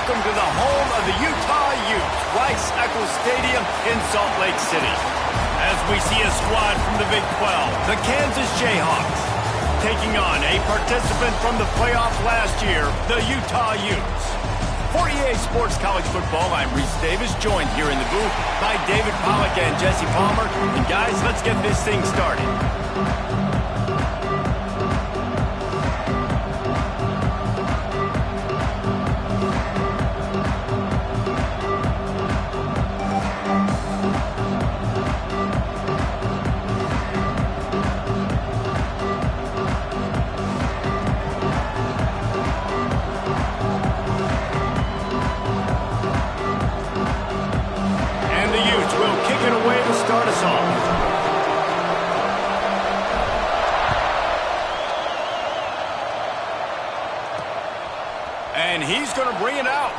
welcome to the home of the Utah Utes, Rice-Eccles Stadium in Salt Lake City. As we see a squad from the Big 12, the Kansas Jayhawks, taking on a participant from the playoff last year, the Utah Utes. For EA Sports College Football, I'm Reese Davis, joined here in the booth by David Pollack and Jesse Palmer. And guys, let's get this thing started. And he's going to bring it out.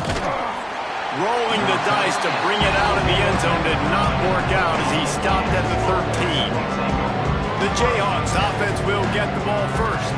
Rolling the dice to bring it out of the end zone did not work out as he stopped at the 13. The Jayhawks offense will get the ball first.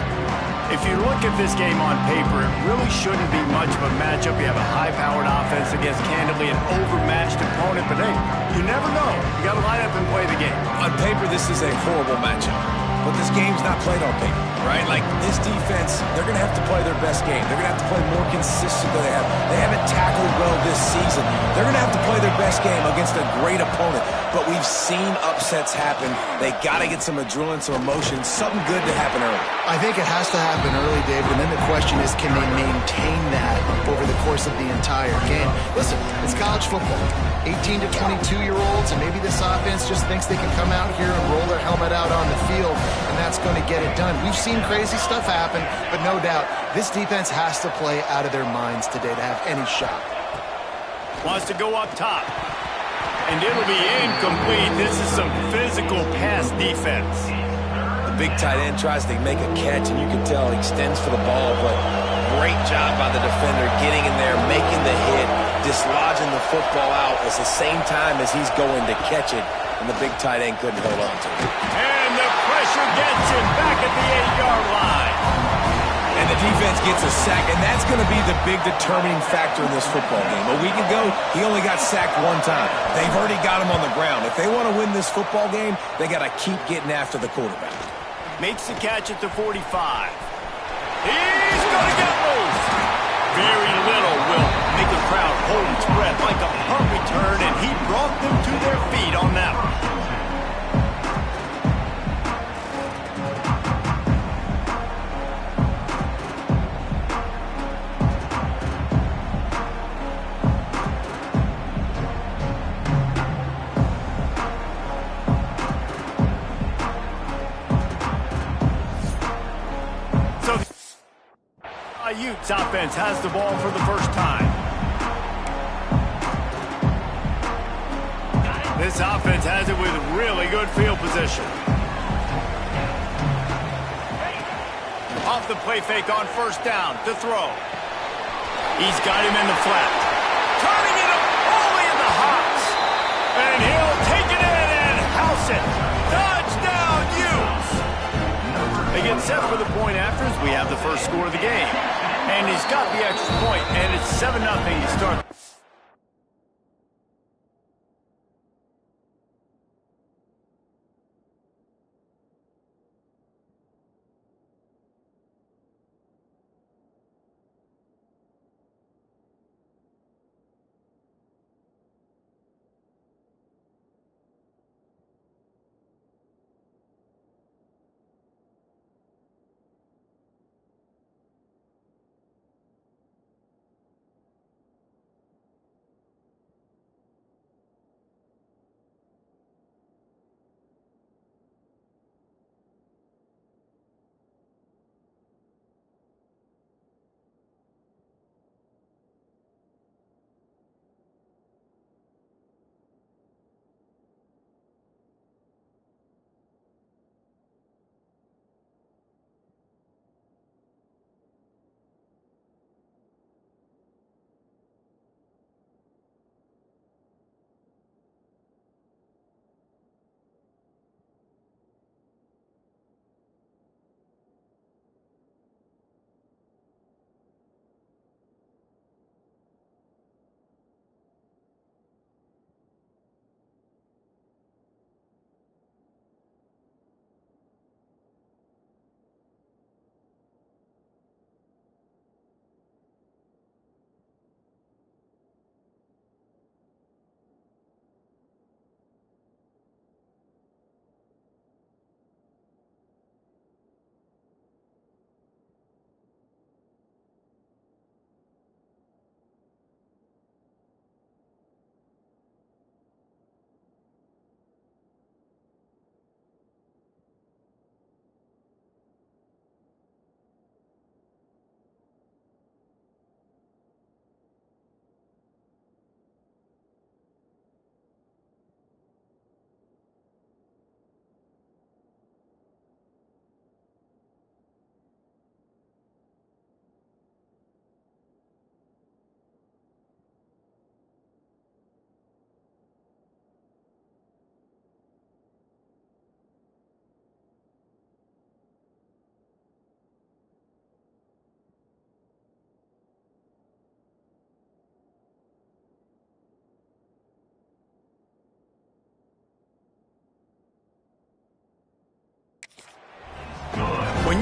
If you look at this game on paper, it really shouldn't be much of a matchup. You have a high-powered offense against, candidly, an overmatched opponent. But, hey, you never know. You got to line up and play the game. On paper, this is a horrible matchup. But this game's not played on paper, right? Like, this defense, they're going to have to play their best game. They're going to have to play more consistent than they have. They haven't tackled well this season. They're going to have to play their best game against a great opponent. But we've seen upsets happen. They got to get some adrenaline, some emotion, something good to happen early. I think it has to happen early, David, and then the question is, can they maintain that over the course of the entire game? Listen, it's college football. 18 to 22-year-olds, and maybe this offense just thinks they can come out here and roll their helmet out on the field, and that's going to get it done. We've seen crazy stuff happen, but no doubt, this defense has to play out of their minds today to have any shot. Wants to go up top. And it'll be incomplete. This is some physical pass defense. The big tight end tries to make a catch, and you can tell he extends for the ball, but great job by the defender getting in there, making the hit, dislodging the football out at the same time as he's going to catch it, and the big tight end couldn't hold on to it. And the pressure gets him back at the 8-yard line. And the defense gets a sack, and that's going to be the big determining factor in this football game. A week ago, he only got sacked one time. They've already got him on the ground. If they want to win this football game, they got to keep getting after the quarterback. Makes the catch at the 45. He's going to get loose. Very little will make the crowd hold its breath like a punt return, and he brought them to their feet on that one. Utes offense has the ball for the first time. This offense has it with really good field position. Off the play fake on first down to throw. He's got him in the flat. Turning it up early in the hops. And he'll take it in and house it. Touchdown, Utes! They get set for the point after as we have the first score of the game. And he's got the extra point, and it's 7-0 to start.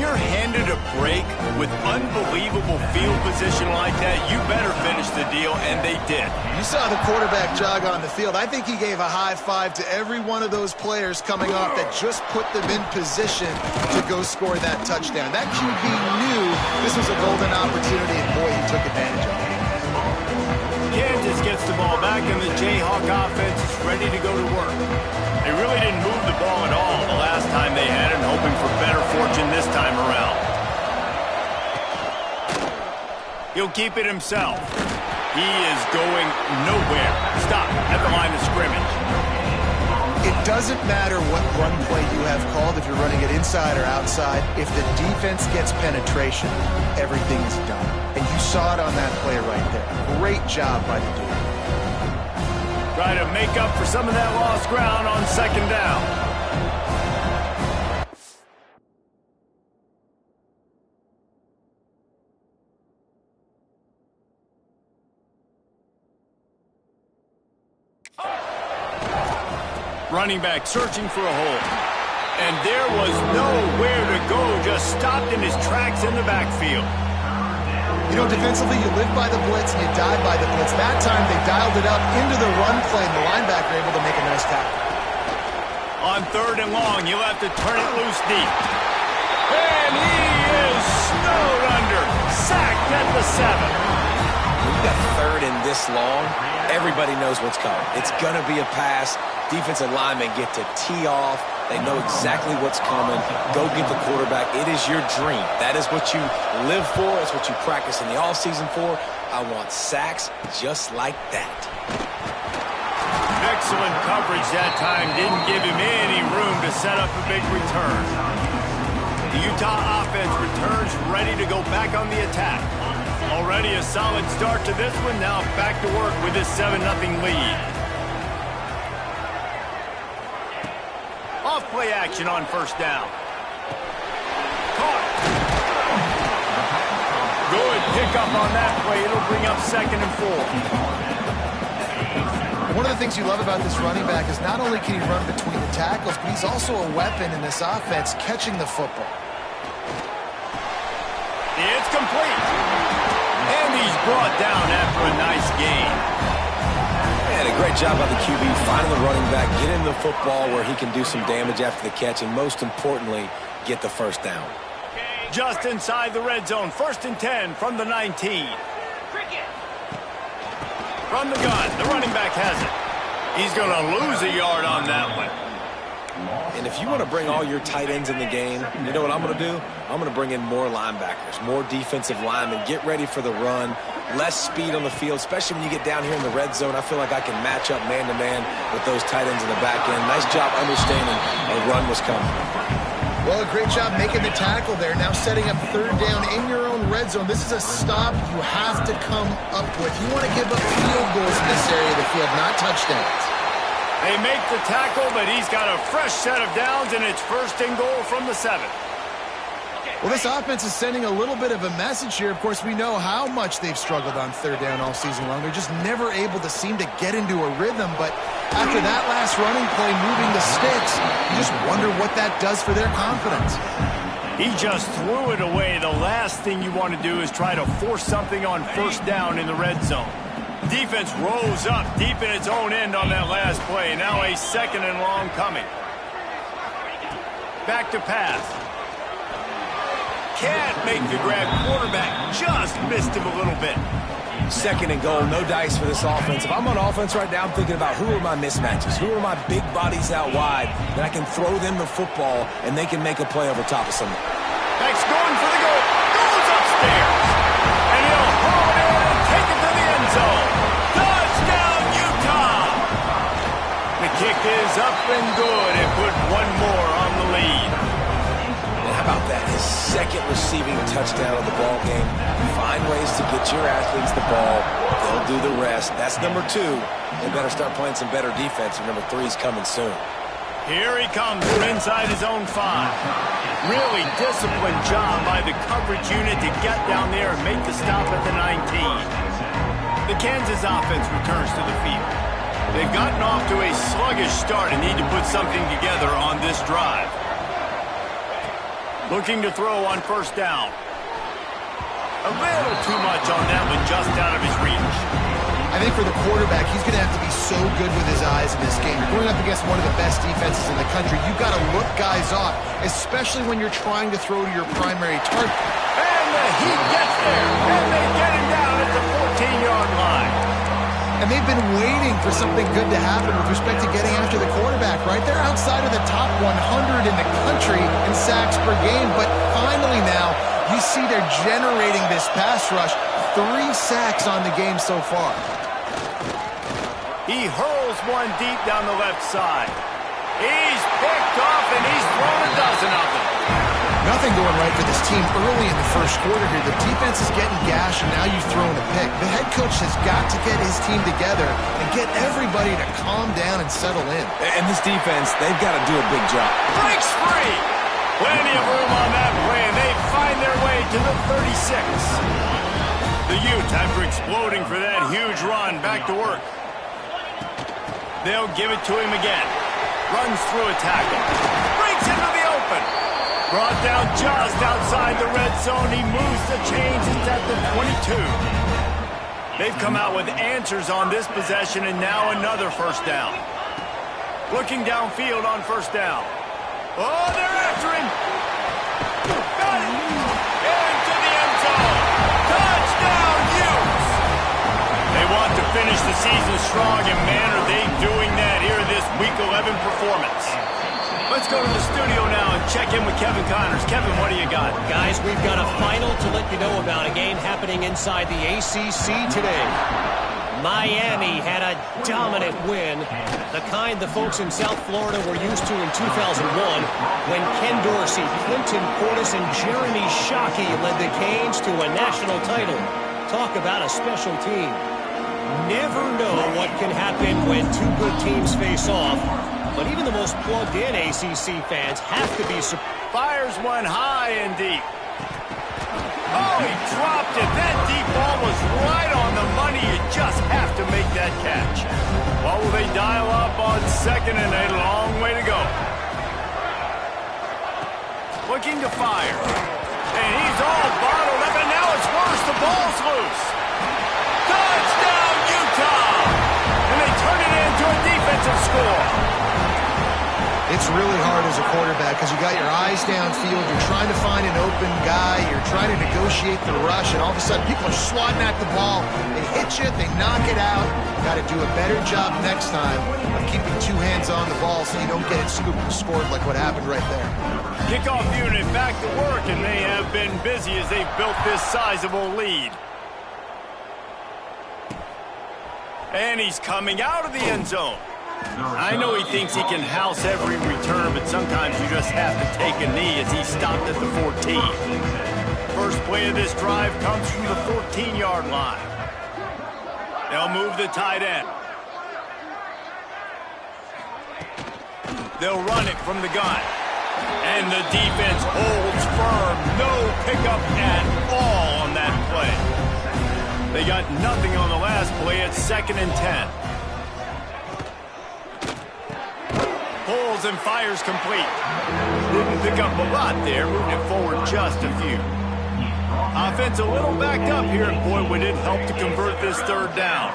you're handed a break with unbelievable field position like that, you better finish the deal, and they did. You saw the quarterback jog on the field. I think he gave a high five to every one of those players coming off that just put them in position to go score that touchdown. That QB knew this was a golden opportunity, and boy, he took advantage of it. Kansas gets the ball back, and the Jayhawk offense is ready to go to work. They really didn't move the ball at all the last time they had it, hoping for better fortune this time around. He'll keep it himself. He is going nowhere. Stop at the line of scrimmage. It doesn't matter what run play you have called, if you're running it inside or outside. If the defense gets penetration, everything is done. And you saw it on that play right there. Great job by the dude. Try to make up for some of that lost ground on second down. Running back searching for a hole. And there was nowhere to go, just stopped in his tracks in the backfield. You know, defensively, you live by the blitz and you die by the blitz. That time, they dialed it up into the run play, and the linebacker able to make a nice tackle. On third and long, you'll have to turn it loose deep. And he is snowed under. Sacked at the 7. When you got third and this long, everybody knows what's coming. It's going to be a pass. Defensive linemen get to tee off. They know exactly what's coming. Go get the quarterback. It is your dream. That is what you live for. It's what you practice in the offseason for. I want sacks just like that. Excellent coverage that time. Didn't give him any room to set up a big return. The Utah offense returns ready to go back on the attack. Already a solid start to this one. Now back to work with this 7-0 lead. Off-play action on first down. Caught. Good pickup on that play. It'll bring up 2nd and 4. One of the things you love about this running back is not only can he run between the tackles, but he's also a weapon in this offense catching the football. It's complete. And he's brought down after a nice gain. And a great job by the QB finding the running back, getting the football where he can do some damage after the catch, and most importantly, get the first down. Just inside the red zone, 1st and 10 from the 19. From the gun, the running back has it. He's going to lose a yard on that one. And if you want to bring all your tight ends in the game, you know what I'm going to do? I'm going to bring in more linebackers, more defensive linemen, get ready for the run, less speed on the field, especially when you get down here in the red zone. I feel like I can match up man-to-man with those tight ends in the back end. Nice job understanding a run was coming. Well, a great job making the tackle there. Now setting up third down in your own red zone. This is a stop you have to come up with. You want to give up field goals in this area of the field, not touchdowns. They make the tackle, but he's got a fresh set of downs, and it's 1st and goal from the 7. Well, this offense is sending a little bit of a message here. Of course, we know how much they've struggled on third down all season long. They're just never able to seem to get into a rhythm. But after that last running play, moving the sticks, you just wonder what that does for their confidence. He just threw it away. The last thing you want to do is try to force something on first down in the red zone. Defense rose up deep in its own end on that last play. Now a 2nd and long coming. Back to pass. Can't make the grab. Quarterback just missed him a little bit. 2nd and goal, no dice for this offense. If I'm on offense right now, I'm thinking about who are my mismatches, who are my big bodies out wide, that I can throw them the football and they can make a play over top of someone. Back's going for the goal. Goes upstairs. And he'll haul it in and take it to the end zone. Touchdown, Utah! The kick is up and good and put one more on the lead. And how about that? His 2nd receiving touchdown of the ball game. Find ways to get your athletes the ball. They'll do the rest. That's number 2. They better start playing some better defense, and number 3 is coming soon. Here he comes from inside his own 5. Really disciplined job by the coverage unit to get down there and make the stop at the 19. The Kansas offense returns to the field. They've gotten off to a sluggish start and need to put something together on this drive. Looking to throw on first down. A little too much on that one, just out of his reach. I think for the quarterback, he's going to have to be so good with his eyes in this game. You're going up against one of the best defenses in the country. You've got to look guys off, especially when you're trying to throw to your primary target. And the Heat gets there, and they get him down at the 14-yard line. And they've been waiting for something good to happen with respect to getting after the quarterback, right? They're outside of the top 100 in the country in sacks per game, but finally now you see they're generating this pass rush. 3 sacks on the game so far. He hurls one deep down the left side. He's picked off, and he's thrown a dozen of them. Nothing going right for this team early in the first quarter here. The defense is getting gashed, and now you've thrown a pick. The head coach has got to get his team together and get everybody to calm down and settle in. And this defense, they've got to do a big job. Breaks free. Plenty of room on that play, and they find their way to the 36. The Utes, after exploding for that huge run, back to work. They'll give it to him again. Runs through a tackle. Breaks into the open. Brought down just outside the red zone. He moves the chains. It's at the 22. They've come out with answers on this possession, and now another first down. Looking downfield on first down. Oh, they're after him. Got it. Into the end zone. Touchdown, Utes. They want to finish the season strong, and man, are they doing that here in this Week 11 performance. Let's go to the studio now and check in with Kevin Connors. Kevin, what do you got? Guys, we've got a final to let you know about, a game happening inside the ACC today. Miami had a dominant win, the kind the folks in South Florida were used to in 2001 when Ken Dorsey, Clinton Portis, and Jeremy Shockey led the Canes to a national title. Talk about a special team. Never know what can happen when two good teams face off, but even the most plugged-in ACC fans have to be surprised. Fires one high and deep. Oh, he dropped it. That deep ball was right on the money. You just have to make that catch. What will they dial up on second, and a long way to go. Looking to fire. And he's all bottled up, and now it's worse. The ball's loose. Touchdown, Utah! And they turn it into a defensive score. It's really hard as a quarterback because you got your eyes downfield. You're trying to find an open guy. You're trying to negotiate the rush, and all of a sudden people are swatting at the ball. They hit you. They knock it out. Got to do a better job next time of keeping 2 hands on the ball so you don't get it scooped and scored like what happened right there. Kickoff unit back to work, and they have been busy as they've built this sizable lead. And he's coming out of the end zone. I know he thinks he can house every return, but sometimes you just have to take a knee as he stopped at the 14. First play of this drive comes from the 14-yard line. They'll move the tight end. They'll run it from the gun. And the defense holds firm. No pickup at all on that play. They got nothing on the last play. It's 2nd and 10. Pulls and fires complete. Didn't pick up a lot there. Moved it forward just a few. Offense a little backed up here, and boy, would it help to convert this third down.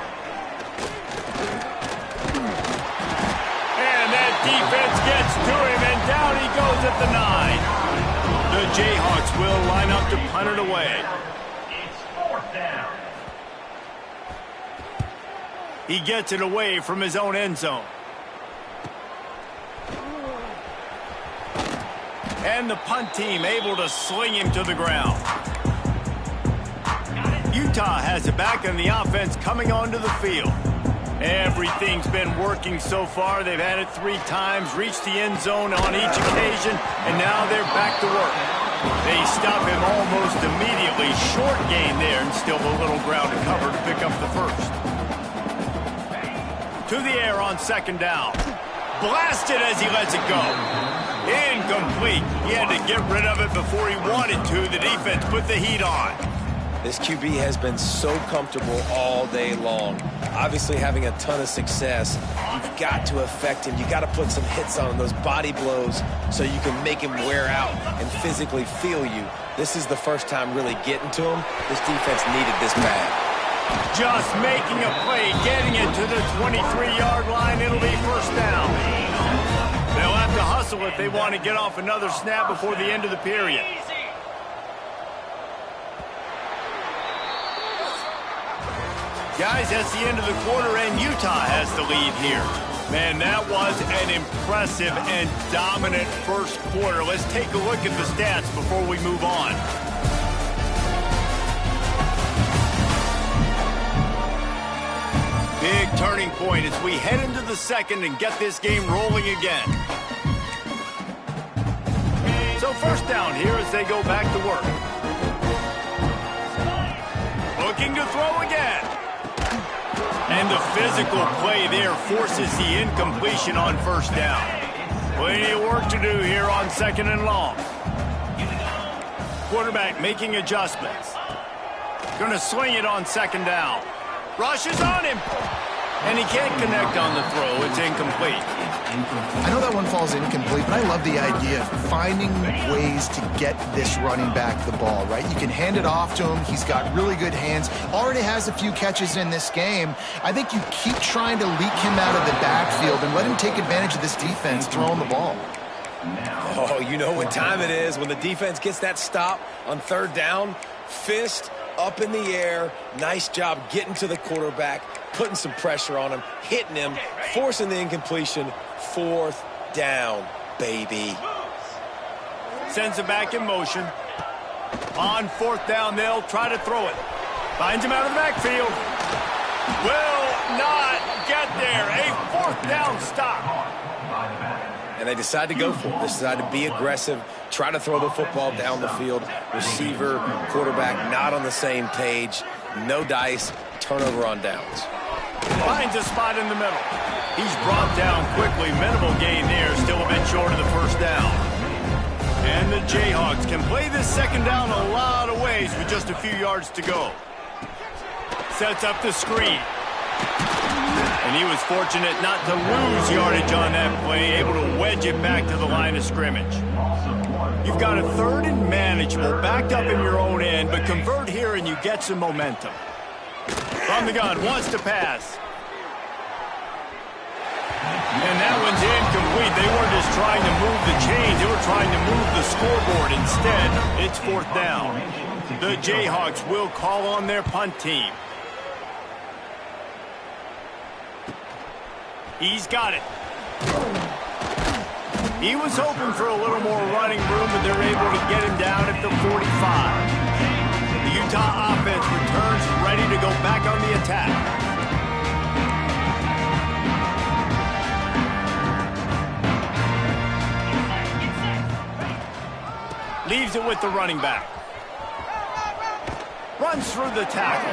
And that defense gets to him, and down he goes at the 9. The Jayhawks will line up to punt it away. It's 4th down. He gets it away from his own end zone. And the punt team able to sling him to the ground. Utah has it back, and the offense coming onto the field. Everything's been working so far. They've had it 3 times, reached the end zone on each occasion, and now they're back to work. They stop him almost immediately. Short gain there, and still a little ground to cover to pick up the first. To the air on 2nd down. Blasted as he lets it go. Incomplete. He had to get rid of it before he wanted to. The defense put the heat on. This QB has been so comfortable all day long. Obviously having a ton of success. You've got to affect him. You've got to put some hits on him, those body blows, so you can make him wear out and physically feel you. This is the first time really getting to him. This defense needed this bad. Just making a play, getting it to the 23-yard line. It'll be first down. They'll have to hustle if they want to get off another snap before the end of the period. Guys, that's the end of the quarter, and Utah has the lead here. Man, that was an impressive and dominant first quarter. Let's take a look at the stats before we move on. Big turning point as we head into the second and get this game rolling again. So first down here as they go back to work. Looking to throw again. And the physical play there forces the incompletion on first down. Plenty of work to do here on second and long. Quarterback making adjustments. Going to swing it on second down. Rushes on him. And he can't connect on the throw. It's incomplete. I know that one falls incomplete, but I love the idea of finding ways to get this running back the ball, right? You can hand it off to him. He's got really good hands. Already has a few catches in this game. I think you keep trying to leak him out of the backfield and let him take advantage of this defense throwing the ball. Oh, you know what time it is when the defense gets that stop on third down. Fist up in the air. Nice job getting to the quarterback, putting some pressure on him, hitting him, forcing the incompletion. Fourth down, baby. Sends it back in motion. On fourth down, they'll try to throw it. Finds him out of the backfield. Will not get there. A fourth down stop. And they decide to go for it. They decide to be aggressive, try to throw the football down the field. Receiver, quarterback, not on the same page. No dice, turnover on downs. Finds a spot in the middle. He's brought down quickly. Minimal gain there, still a bit short of the first down. And the Jayhawks can play this second down a lot of ways with just a few yards to go. Sets up the screen. And he was fortunate not to lose yardage on that play, able to wedge it back to the line of scrimmage. You've got a third and manageable, backed up in your own end, but convert here and you get some momentum. From the gun, wants to pass. And that one's incomplete. They weren't just trying to move the chains, they were trying to move the scoreboard. Instead, it's fourth down. The Jayhawks will call on their punt team. He's got it. He was hoping for a little more running room, but they're able to get him down at the 45. The Utah offense returns ready to go back on the attack. Leaves it with the running back. Runs through the tackle.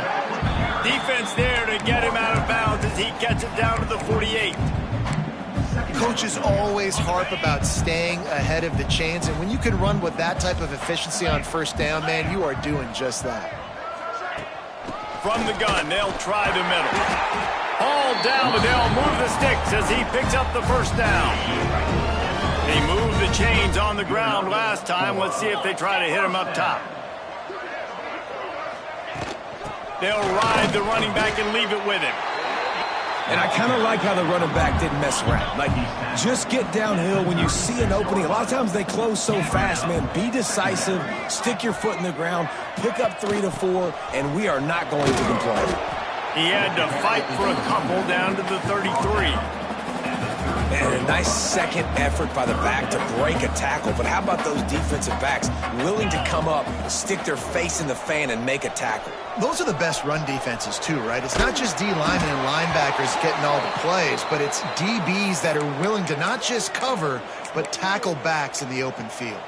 Defense there to get him out of bounds as he gets it down to the 48. Coaches always harp about staying ahead of the chains, and when you can run with that type of efficiency on first down, man, you are doing just that. From the gun, they'll try the middle. Hauled down, but they'll move the sticks as he picks up the first down. They moved the chains on the ground last time. Let's see if they try to hit him up top. They'll ride the running back and leave it with him. And I kind of like how the running back didn't mess around. Like, just get downhill when you see an opening. A lot of times they close so fast, man. Be decisive, stick your foot in the ground, pick up 3 to 4, and we are not going to complain. He had to fight for a couple down to the 33. And a nice second effort by the back to break a tackle. But how about those defensive backs willing to come up, stick their face in the fan, and make a tackle? Those are the best run defenses too, right? It's not just D linemen and linebackers getting all the plays, but it's DBs that are willing to not just cover, but tackle backs in the open field.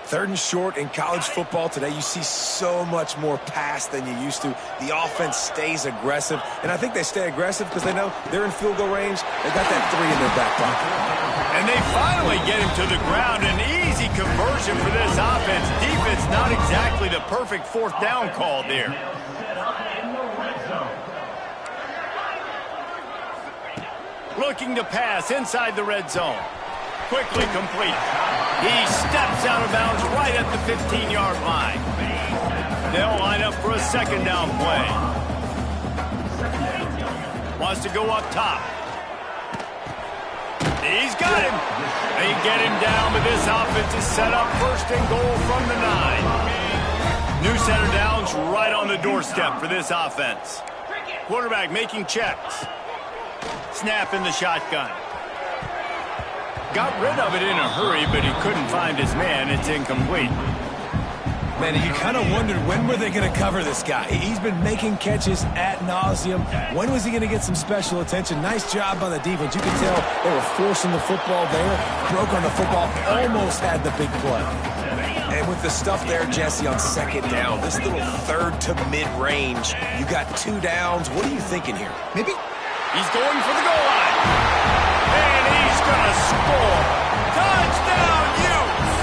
Third and short in college football today, you see so much more pass than you used to. The offense stays aggressive, and I think they stay aggressive because they know they're in field goal range. They got that 3 in their back pocket. And they finally get him to the ground. An easy conversion for this offense. Defense not exactly the perfect fourth down call there. Looking to pass inside the red zone. Quickly complete. He steps out of bounds right at the 15-yard line. They'll line up for a second down play. Wants to go up top. He's got him. They get him down, but this offense is set up first and goal from the 9. New set of downs right on the doorstep for this offense. Quarterback making checks. Snap in the shotgun. Got rid of it in a hurry, but he couldn't find his man. It's incomplete. Man, you kind of wondered, when were they going to cover this guy? He's been making catches ad nauseum. When was he going to get some special attention? Nice job by the defense. You can tell they were forcing the football there. Broke on the football, almost had the big play. And with the stuff there, Jesse, on second down, this little third to mid-range, you got 2 downs. What are you thinking here? Maybe He's going for the goal line. And he's going to score. Touchdown, Utes!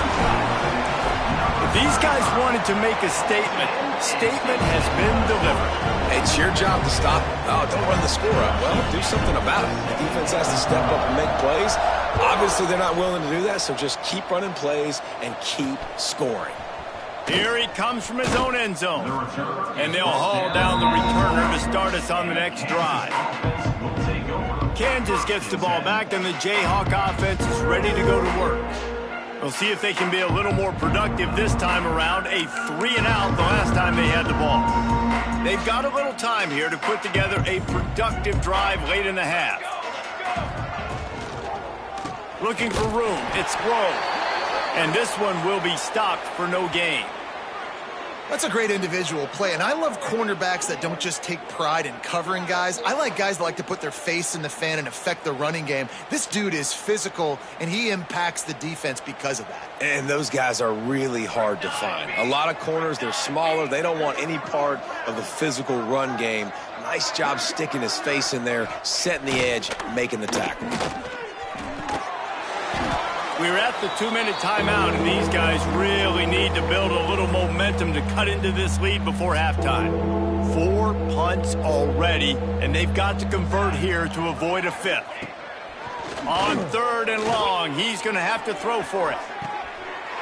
These guys wanted to make a statement. Statement has been delivered. It's your job to stop. Oh, don't run the score up. Well, do something about it. The defense has to step up and make plays. Obviously, they're not willing to do that, so just keep running plays and keep scoring. Here he comes from his own end zone. And they'll haul down the returner to start us on the next drive. Kansas gets the ball back, and the Jayhawk offense is ready to go to work. We'll see if they can be a little more productive this time around. A 3-and-out the last time they had the ball. They've got a little time here to put together a productive drive late in the half. Looking for room. It's low. And this one will be stopped for no gain. that's a great individual play, and I love cornerbacks that don't just take pride in covering guys. I like guys that like to put their face in the fan and affect the running game. This dude is physical, and he impacts the defense because of that. And those guys are really hard to find. A lot of corners, they're smaller. They don't want any part of the physical run game. Nice job sticking his face in there, setting the edge, making the tackle. We're at the 2-minute timeout, and these guys really need to build a little momentum to cut into this lead before halftime. 4 punts already, and they've got to convert here to avoid a 5th. On 3rd and long, he's going to have to throw for it.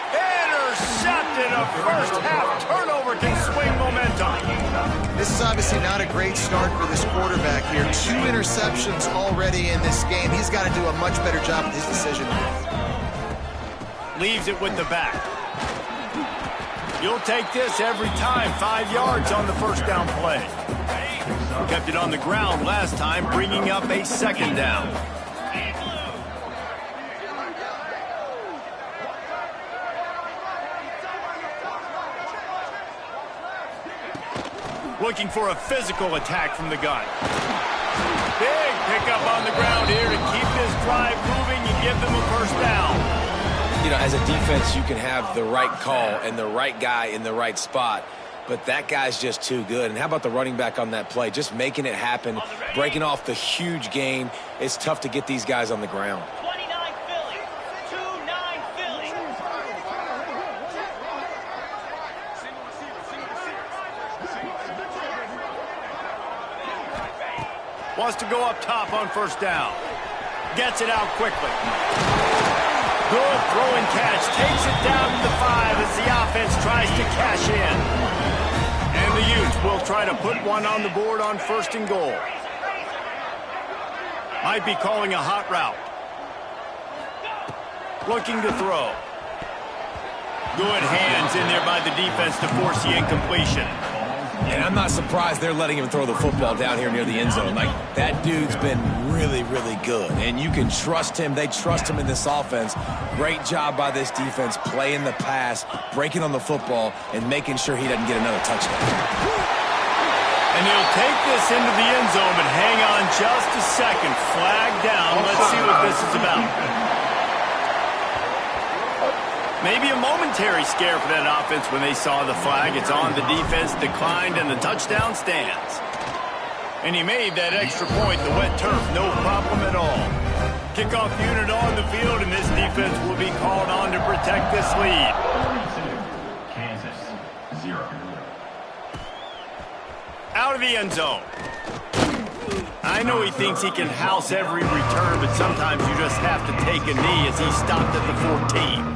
Intercepted. A first-half turnover can swing momentum. This is obviously not a great start for this quarterback here. 2 interceptions already in this game. He's got to do a much better job with his decision. Leaves it with the back. You'll take this every time. 5 yards on the first down play. Kept it on the ground last time, bringing up a 2nd down. Looking for a physical attack from the gun. Big pickup on the ground here to keep this drive moving and give them a first down. You know, as a defense, you can have the right call and the right guy in the right spot, but that guy's just too good. And how about the running back on that play? Just making it happen, breaking off the huge gain. It's tough to get these guys on the ground. 29 Philly. 2-9 Philly. Wants to go up top on first down. Gets it out quickly. Good throw and catch. Takes it down to the 5 as the offense tries to cash in. And the Utes will try to put one on the board on 1st and goal. Might be calling a hot route. Looking to throw. Good hands in there by the defense to force the incompletion. And I'm not surprised they're letting him throw the football down here near the end zone. Like, that dude's been really, really good. And you can trust him. They trust him in this offense. Great job by this defense, playing the pass, breaking on the football, and making sure he doesn't get another touchdown. And he'll take this into the end zone, but hang on just a second. Flag down. Let's see what this is about. Maybe a momentary scare for that offense when they saw the flag. It's on, the defense declined, and the touchdown stands. And he made that extra point, the wet turf, no problem at all. Kickoff unit on the field, and this defense will be called on to protect this lead. Kansas, 0. Out of the end zone. I know he thinks he can house every return, but sometimes you just have to take a knee as he stopped at the 14.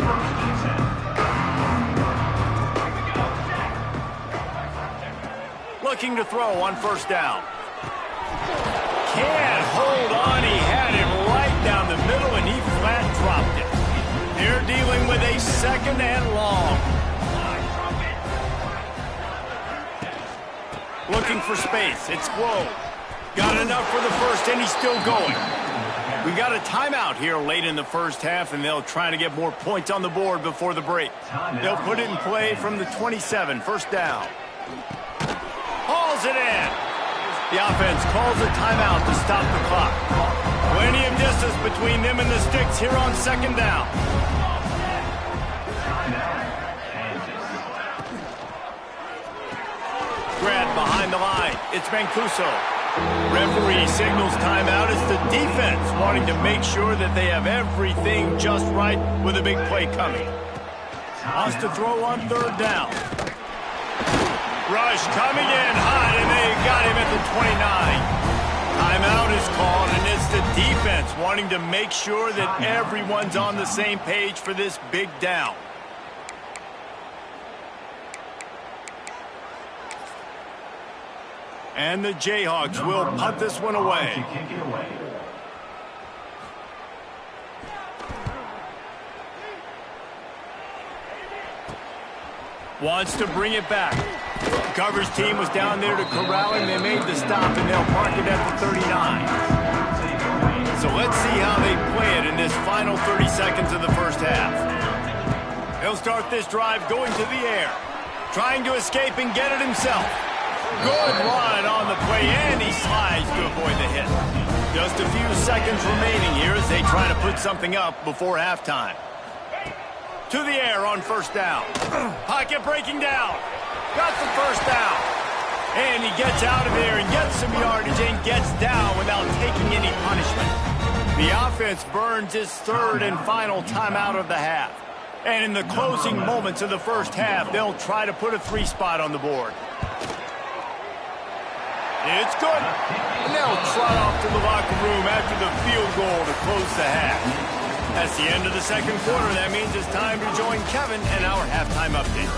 Looking to throw on first down. Can't hold on. He had it right down the middle, and he flat dropped it. They're dealing with a second and long. Looking for space. It's Glow. Got enough for the first, and he's still going. We got a timeout here late in the first half, and they'll try to get more points on the board before the break. They'll put it in play from the 27, first down. Hauls it in. The offense calls a timeout to stop the clock. Plenty of distance between them and the sticks here on second down. Grad behind the line. It's Mancuso. Referee signals timeout. It's the defense wanting to make sure that they have everything just right with a big play coming. Wants to throw on third down. Rush coming in hot, and they got him at the 29. Timeout is called, and it's the defense wanting to make sure that everyone's on the same page for this big down. And the Jayhawks will punt this one away. Wants to bring it back. Coverage team was down there to corral him. They made the stop, and they'll park it at the 39. So let's see how they play it in this final 30 seconds of the first half. He'll start this drive going to the air. Trying to escape and get it himself. Good run on the play, and he slides to avoid the hit. Just a few seconds remaining here as they try to put something up before halftime. To the air on first down. Pocket breaking down. Got the first down. And he gets out of there and gets some yardage and gets down without taking any punishment. The offense burns its third and final timeout of the half. And in the closing moments of the first half, they'll try to put a 3 spot on the board. It's good. And they'll trot off to the locker room after the field goal to close the half. That's the end of the second quarter. That means it's time to join Kevin and our halftime update.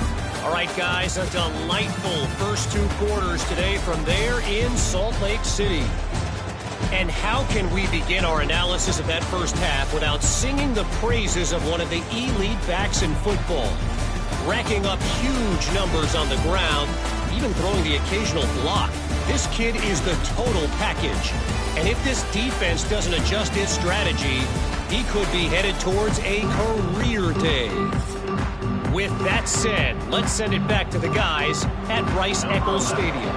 All right, guys, a delightful first 2 quarters today from there in Salt Lake City. And how can we begin our analysis of that first half without singing the praises of one of the elite backs in football? Racking up huge numbers on the ground, even throwing the occasional block. This kid is the total package. And if this defense doesn't adjust its strategy, he could be headed towards a career day. With that said, let's send it back to the guys at Rice-Eccles Stadium.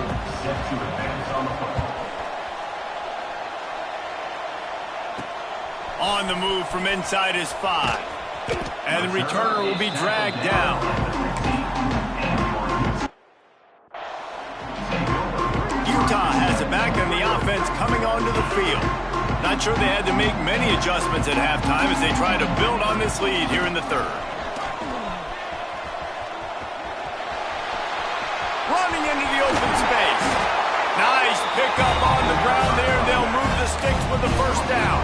On the move from inside his 5. And the returner will be dragged down. Utah has it back, and the offense coming onto the field. Not sure they had to make many adjustments at halftime as they try to build on this lead here in the third. Running into the open space. Nice pickup on the ground there, and they'll move the sticks with the first down.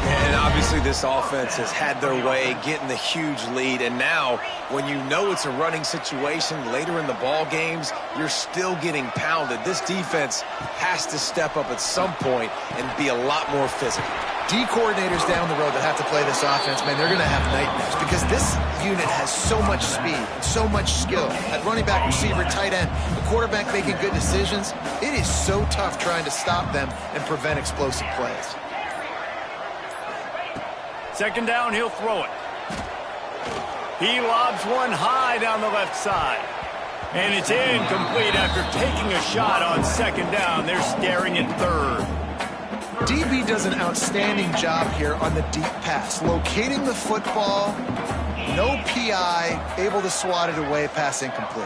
And obviously this offense has had their way, getting the huge lead. And now, when you know it's a running situation later in the ball games, you're still getting pounded. This defense has to step up at some point and be a lot more physical. D coordinators down the road that have to play this offense, man, they're going to have nightmares because this unit has so much speed, so much skill. At running back, receiver, tight end, the quarterback making good decisions. It is so tough trying to stop them and prevent explosive plays. Second down, he'll throw it. He lobs one high down the left side. And it's incomplete after taking a shot on second down. They're staring at third. DB does an outstanding job here on the deep pass. Locating the football, no PI, able to swat it away, pass incomplete.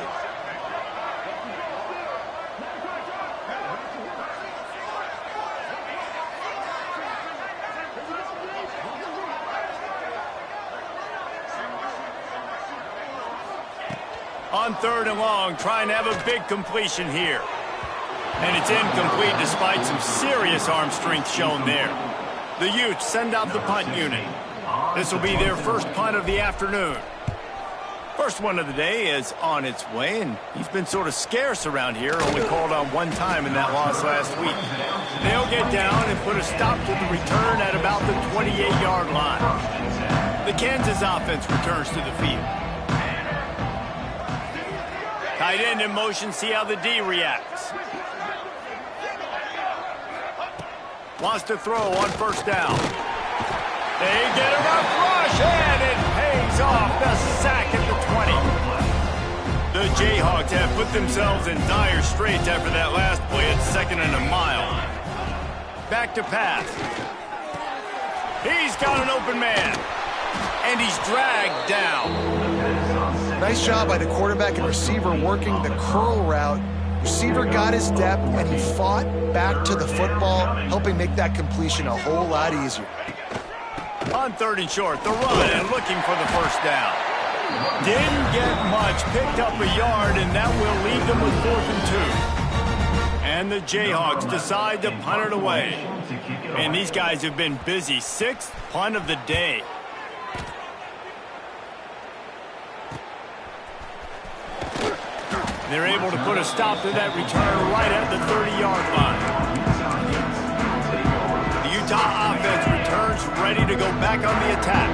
On 3rd and long, trying to have a big completion here. And it's incomplete despite some serious arm strength shown there. The Utes send out the punt unit. This will be their first punt of the afternoon. First one of the day is on its way, and he's been sort of scarce around here, only called on one time in that loss last week. They'll get down and put a stop to the return at about the 28-yard line. The Kansas offense returns to the field. Tight end in motion, see how the D reacts. Wants to throw on 1st down. They get a rough rush, and it pays off. The sack at the 20. The Jayhawks have put themselves in dire straits after that last play at 2nd and a mile. Back to pass. He's got an open man, and he's dragged down. Nice job by the quarterback and receiver working the curl route. Receiver got his depth, and he fought back to the football, helping make that completion a whole lot easier. On 3rd and short, the run and looking for the 1st down. Didn't get much, picked up a yard, and that will leave them with 4th and 2. And the Jayhawks decide to punt it away. And these guys have been busy. 6th punt of the day. They're able to put a stop to that return right at the 30-yard line. The Utah offense returns ready to go back on the attack.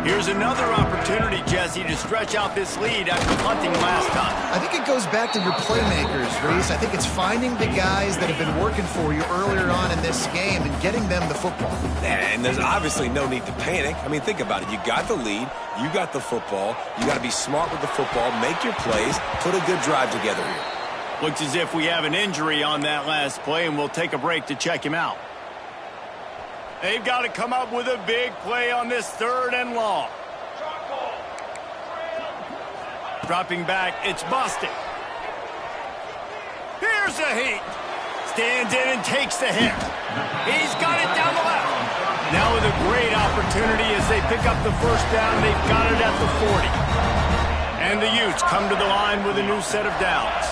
Here's another opportunity, Jesse, to stretch out this lead after punting last time. I think it goes back to your playmakers, Reese. I think it's finding the guys that have been working for you earlier on in this game and getting them the football. And there's obviously no need to panic. I mean, think about it. You got the lead. You got the football. You got to be smart with the football. Make your plays. Put a good drive together here. Looks as if we have an injury on that last play, and we'll take a break to check him out. They've got to come up with a big play on this 3rd and long. Dropping back, it's busted. Here's a heat. Stands in and takes the hit. He's got it down the left. Now with a great opportunity as they pick up the 1st down, they've got it at the 40. And the Utes come to the line with a new set of downs.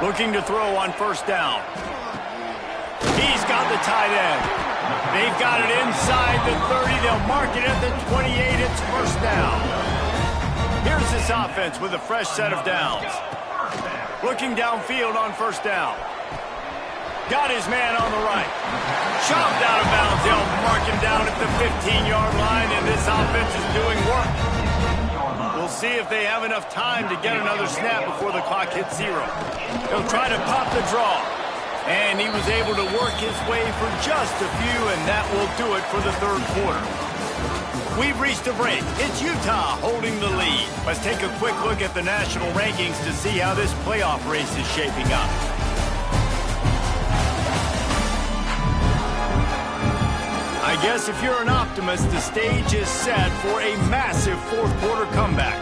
Looking to throw on 1st down. He's got the tight end. They've got it inside the 30. They'll mark it at the 28. It's 1st down. Here's this offense with a fresh set of downs. Looking downfield on 1st down. Got his man on the right. Chopped out of bounds. They'll mark him down at the 15-yard line, and this offense is doing work. We'll see if they have enough time to get another snap before the clock hits 0. They'll try to pop the draw. And he was able to work his way for just a few, and that will do it for the 3rd quarter. We've reached a break. It's Utah holding the lead. Let's take a quick look at the national rankings to see how this playoff race is shaping up. I guess if you're an optimist, the stage is set for a massive 4th quarter comeback.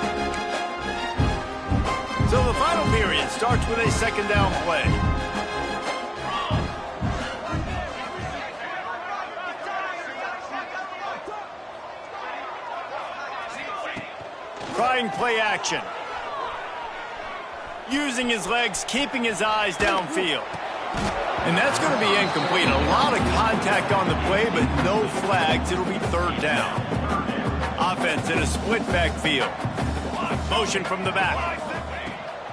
So the final period starts with a 2nd down play. Trying play action. Using his legs, keeping his eyes downfield. And that's going to be incomplete. A lot of contact on the play, but no flags. It'll be 3rd down. Offense in a split backfield. Motion from the back.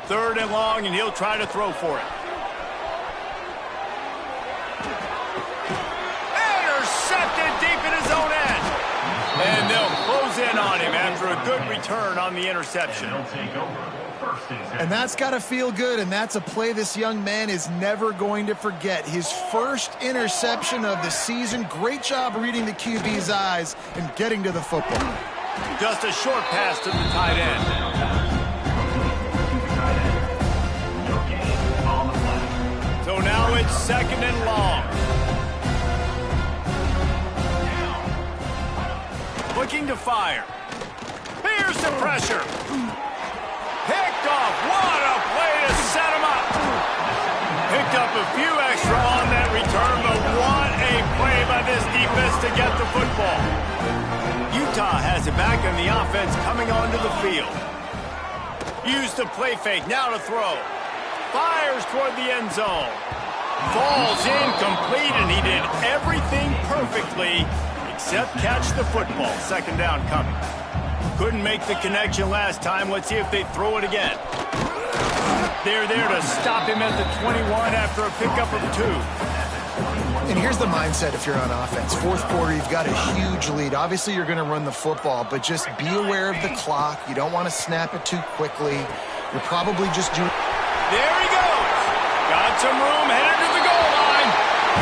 3rd and long, and he'll try to throw for it. Intercepted deep in his own end. And they'll close in on him after a good return on the interception. And that's got to feel good, and that's a play this young man is never going to forget. His first interception of the season. Great job reading the QB's eyes and getting to the football. Just a short pass to the tight end. So now it's 2nd and long. Looking to fire. Here's the pressure. Picked off. What a play to set him up. Picked up a few extra on that return, but what a play by this defense to get the football. Utah has it back, and the offense coming onto the field. Use the play fake, now to throw. Fires toward the end zone. Falls incomplete, and he did everything perfectly except catch the football. Second down coming. Couldn't make the connection last time. Let's see if they throw it again. They're there to stop him at the 21 after a pickup of 2. And here's the mindset if you're on offense. Fourth quarter, you've got a huge lead. Obviously, you're going to run the football, but just be aware of the clock. You don't want to snap it too quickly. You're probably just doing... There he goes. Got some room, headed to the goal line.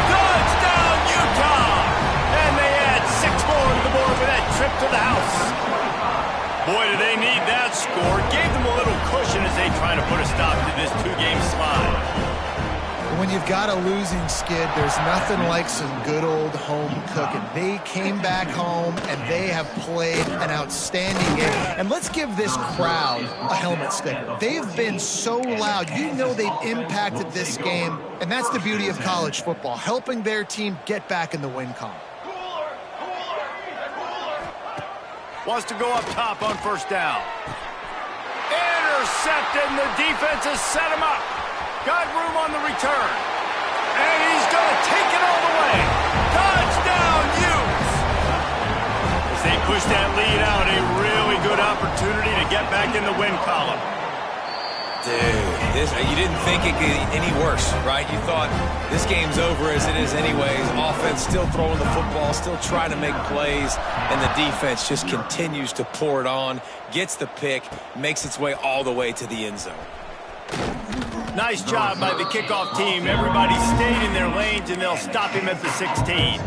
Touchdown, Utah! And they add 6 more to the board for that trip to the house. Boy, do they need that score. Gave them a little cushion as they try to put a stop to this 2-game slide. When you've got a losing skid, there's nothing like some good old home cooking. They came back home, and they have played an outstanding game. And let's give this crowd a helmet sticker. They've been so loud. You know they've impacted this game, and that's the beauty of college football, helping their team get back in the win column. Wants to go up top on first down. Intercepted, and the defense has set him up. Got room on the return. And he's going to take it all the way. Touchdown, Utes! As they push that lead out, a really good opportunity to get back in the win column. Dude, you didn't think it could get any worse, right? You thought this game's over as it is anyways. Offense still throwing the football, still trying to make plays, and the defense just continues to pour it on, gets the pick, makes its way all the way to the end zone. Nice job by the kickoff team. Everybody stayed in their lanes, and they'll stop him at the 16.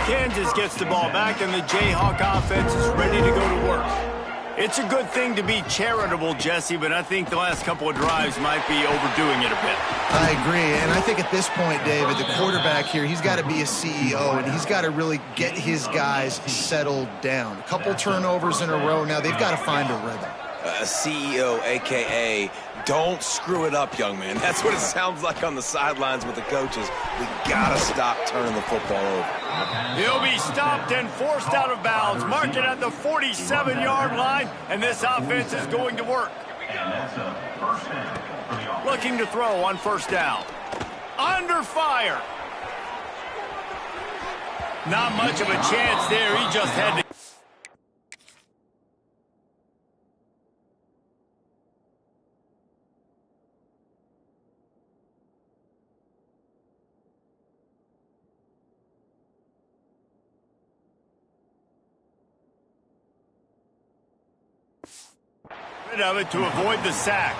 Kansas gets the ball back, and the Jayhawk offense is ready to go to work. It's a good thing to be charitable, Jesse, but I think the last couple of drives might be overdoing it a bit. I agree, and I think at this point, David, the quarterback here, he's got to be a CEO, and he's got to really get his guys settled down. A couple turnovers in a row now. They've got to find a rhythm. A CEO, a.k.a. don't screw it up, young man. That's what it sounds like on the sidelines with the coaches. We got to stop turning the football over. He'll be stopped and forced out of bounds. Mark it at the 47-yard line, and this offense is going to work. Looking to throw on first down. Under fire. Not much of a chance there. He just had to... of it to avoid the sack.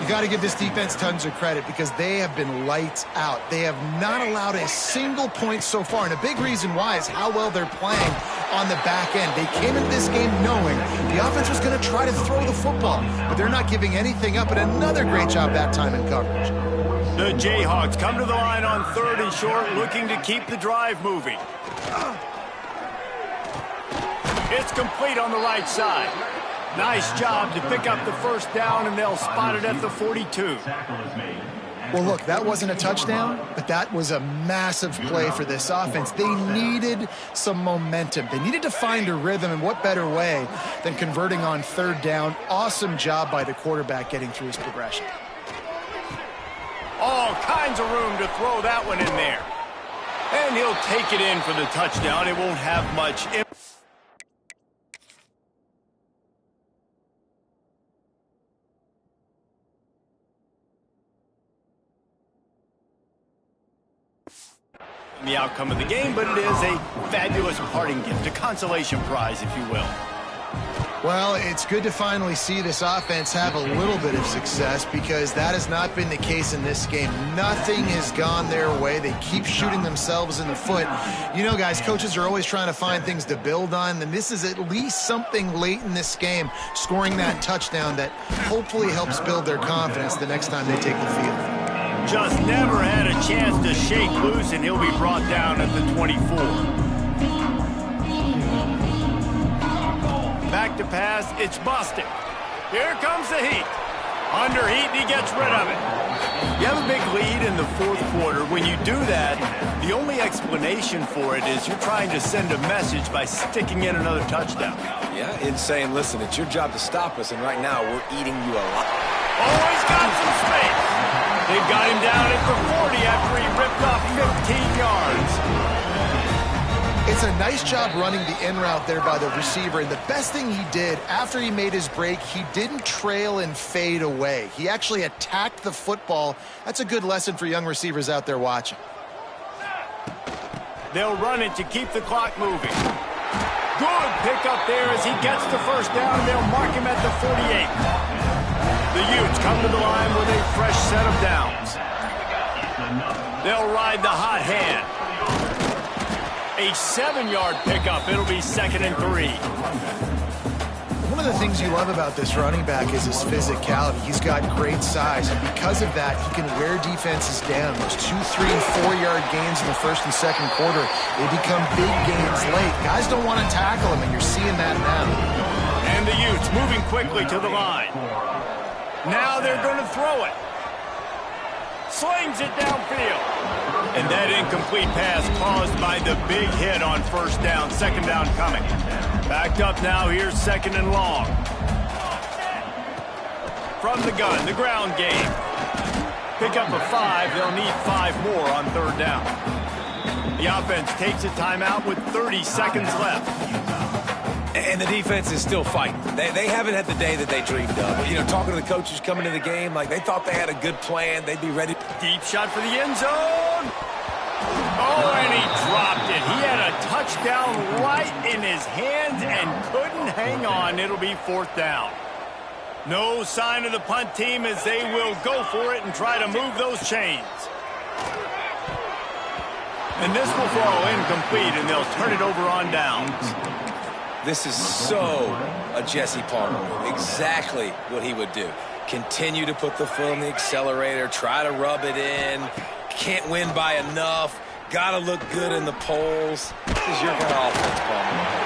You got to give this defense tons of credit because they have been lights out. They have not allowed a single point so far, and a big reason why is how well they're playing on the back end. They came into this game knowing the offense was going to try to throw the football, but they're not giving anything up, and another great job that time in coverage. The Jayhawks come to the line on 3rd and short, looking to keep the drive moving. It's complete on the right side. Nice job to pick up the first down, and they'll spot it at the 42. Well, look, that wasn't a touchdown, but that was a massive play for this offense. They needed some momentum. They needed to find a rhythm, and what better way than converting on 3rd down. Awesome job by the quarterback getting through his progression. All kinds of room to throw that one in there. And he'll take it in for the touchdown. It won't have much impact. The outcome of the game, but it is a fabulous parting gift, a consolation prize, if you will. Well, it's good to finally see this offense have a little bit of success because that has not been the case in this game. Nothing has gone their way. They keep shooting themselves in the foot. You know, guys, coaches are always trying to find things to build on, and this is at least something late in this game, scoring that touchdown that hopefully helps build their confidence the next time they take the field. Just never had a chance to shake loose, and he'll be brought down at the 24. Back to pass, it's busted. Here comes the heat. Under heat, and he gets rid of it. You have a big lead in the 4th quarter. When you do that, the only explanation for it is you're trying to send a message by sticking in another touchdown. Yeah, in saying, listen, it's your job to stop us, and right now we're eating you alive. Oh, he's got some space. They've got him down at the 40 after he ripped off 15 yards. It's a nice job running the in route there by the receiver, and the best thing he did after he made his break, he didn't trail and fade away. He actually attacked the football. That's a good lesson for young receivers out there watching. They'll run it to keep the clock moving. Good pickup there as he gets the first down, and they'll mark him at the 48. The Utes come to the line with a fresh set of downs. They'll ride the hot hand. A 7-yard pickup. It'll be 2nd and 3. One of the things you love about this running back is his physicality. He's got great size, and because of that, he can wear defenses down. Those 2, 3, and 4-yard gains in the first and second quarter, they become big gains late. Guys don't want to tackle him, and you're seeing that now. And the Utes moving quickly to the line. Now they're going to throw it. Slings it downfield. And that incomplete pass caused by the big hit on first down. 2nd down coming. Backed up now. Here's 2nd and long. From the gun, the ground game. Pick up a 5. They'll need 5 more on 3rd down. The offense takes a timeout with 30 seconds left. And the defense is still fighting. They haven't had the day that they dreamed of. You know, talking to the coaches coming to the game, like they thought they had a good plan. They'd be ready. Deep shot for the end zone. Oh, and he dropped it. He had a touchdown right in his hands and couldn't hang on. It'll be 4th down. No sign of the punt team as they will go for it and try to move those chains. And this will fall incomplete, and they'll turn it over on downs. This is so a Jesse Palmer move. Exactly what he would do. Continue to put the foot on the accelerator, try to rub it in. Can't win by enough. Got to look good in the polls. This is your kind of offense, Palmer.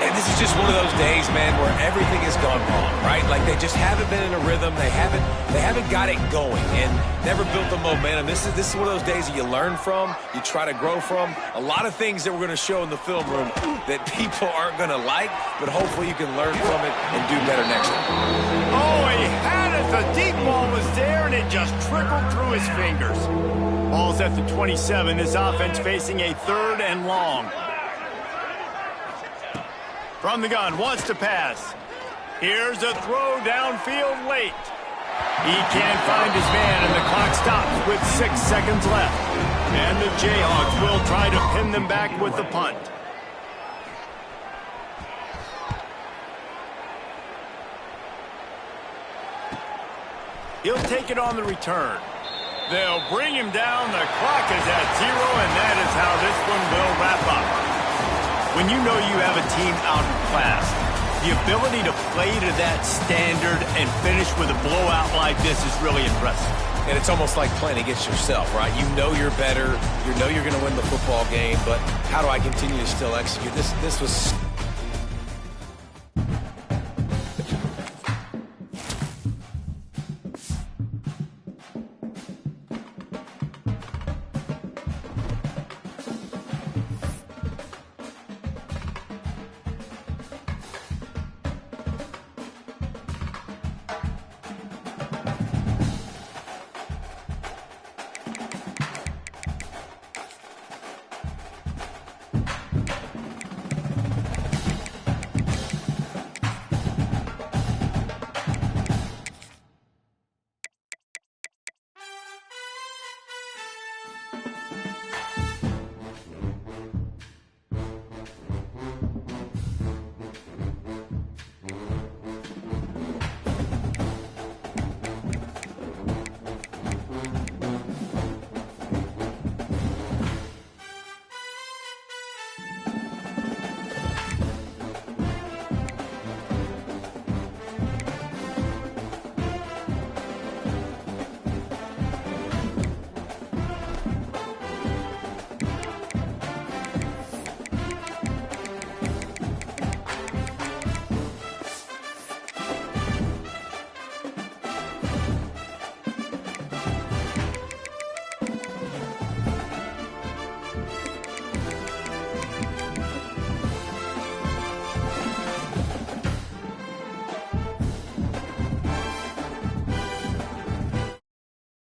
And this is just one of those days, man, where everything has gone wrong, right? Like they just haven't been in a rhythm. They haven't got it going and never built the momentum. This is one of those days that you learn from, you try to grow from. A lot of things that we're going to show in the film room that people aren't going to like, but hopefully you can learn from it and do better next time. Oh, he had it. The deep ball was there, and it just trickled through his fingers. Ball's at the 27. This offense facing a 3rd and long. From the gun, wants to pass. Here's a throw downfield late. He can't find his man, and the clock stops with 6 seconds left. And the Jayhawks will try to pin them back with the punt. He'll take it on the return. They'll bring him down. The clock is at 0, and that is how this one will wrap up. When you know you have a team out in class, the ability to play to that standard and finish with a blowout like this is really impressive. And it's almost like playing against yourself, right? You know you're better. You know you're going to win the football game, but how do I continue to still execute? This was